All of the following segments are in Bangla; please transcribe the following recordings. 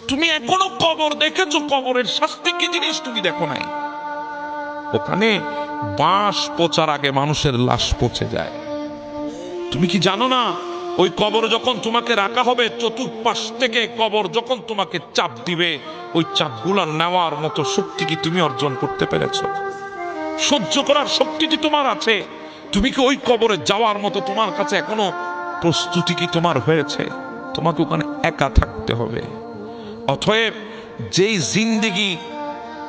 তুমি এখনো কবর দেখেছো? কবরের শাস্তি কি জিনিস তুমি দেখো নাই? ওখানে বাঁশ পচার আগে মানুষের লাশ পচে যায়। তুমি কি জানো না ওই কবর যখন তোমাকে রাখা হবে, চতুর্পাশ থেকে কবর যখন তোমাকে চাপ দিবে, ওই চাপগুলা নেওয়ার মতো শক্তি কি তুমি অর্জন করতে পেরেছো? সহ্য করার শক্তি কি তোমার আছে? তুমি কি ওই কবরে যাওয়ার মতো তোমার কাছে এখনো প্রস্তুতি কি তোমার হয়েছে? তোমাকে ওখানে একা থাকতে হবে। অতএব যেই জিন্দেগি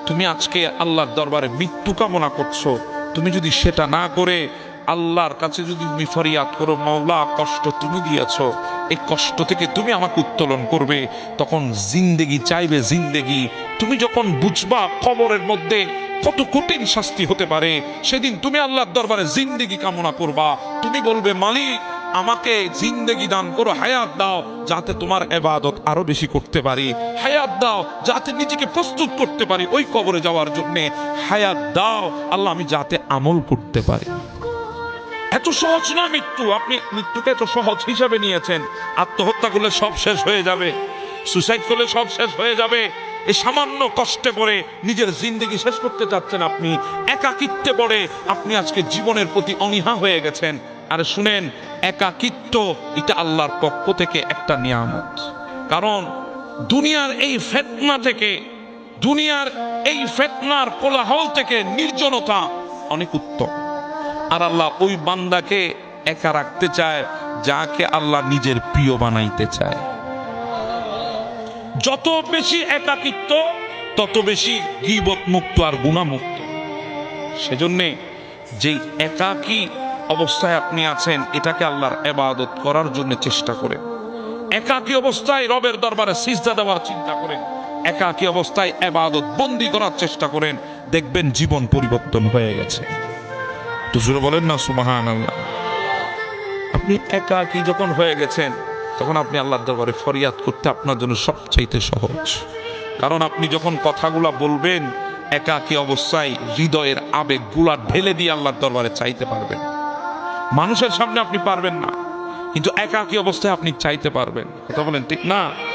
তুমি আজকে আল্লাহর দরবারে মৃত্যু কামনা করছো, তুমি যদি সেটা না করে আল্লাহর কাছে যদি তুমি ফরিয়াদ করো, মাওলা কষ্ট তুমি দিয়েছো, এই কষ্ট থেকে তুমি আমাকে উত্তোলন করবে, তখন জিন্দেগি চাইবে জিন্দেগি। তুমি যখন বুঝবা কবরের মধ্যে কত কঠিন শাস্তি হতে পারে, সেদিন তুমি আল্লাহর দরবারে জিন্দেগি কামনা করবা। তুমি বলবে, মালিক আমাকে জিন্দেগি দান করো, হায়াত দাও যাতে তোমার ইবাদত আরো বেশি করতে পারি, হায়াত দাও যাতে নিজেকে প্রস্তুত করতে পারি ওই কবরে যাওয়ার জন্য, হায়াত দাও আল্লাহ আমি যাতে আমল করতে পারি। এত সহজ না মৃত্যু। আপনি মৃত্যুকে এত সহজ হিসাবে নিয়েছেন। আত্মহত্যা করলে সব শেষ হয়ে যাবে, সুসাইড করলে সব শেষ হয়ে যাবে, এই সামান্য কষ্টে পড়ে নিজের জিন্দেগি শেষ করতে চাচ্ছেন আপনি। একাকিত্বে পড়ে আপনি আজকে জীবনের প্রতি অনীহা হয়ে গেছেন। আরে শুনেন, একাকিত্ব এটা আল্লাহর পক্ষ থেকে একটা নিয়ামত। কারণ দুনিয়ার এই ফিতনা থেকে, দুনিয়ার এই ফিতনার কোলাহল থেকে নির্জনতা অনেক উত্তম। আর আল্লাহ ওই বান্দাকে একা রাখতে চায় যাকে আল্লাহ নিজের প্রিয় বানাইতে চায়। যত বেশি একাকিত্ব তত বেশি গীবত মুক্ত আর গুনাহমুক্ত। সেজন্য যেই একাকী অবস্থায় আপনি আছেন, এটাকে আল্লাহর ইবাদত করার জন্য চেষ্টা করেন। একাকী অবস্থায় রবের দরবারে সিজদা দেওয়ার চিন্তা করেন। একাকী অবস্থায় ইবাদত বন্দি করার চেষ্টা করেন। দেখবেন জীবন পরিবর্তন হয়ে গেছে। তো জোরে বলেন না সুবহানাল্লাহ। আপনি একাকী যখন হয়ে গেছেন, তখন আপনি আল্লাহর দরবারে ফরিয়াদ করতে আপনার জন্য সবচাইতে সহজ। কারণ আপনি যখন কথাগুলা বলবেন, একাকী অবস্থায় হৃদয়ের আবেগগুলা ঢেলে দিয়ে আল্লাহর দরবারে চাইতে পারবেন। মানুষের সামনে আপনি পারবেন না, কিন্তু একাকী অবস্থায় আপনি চাইতে পারবেন। কথা বলেন ঠিক না?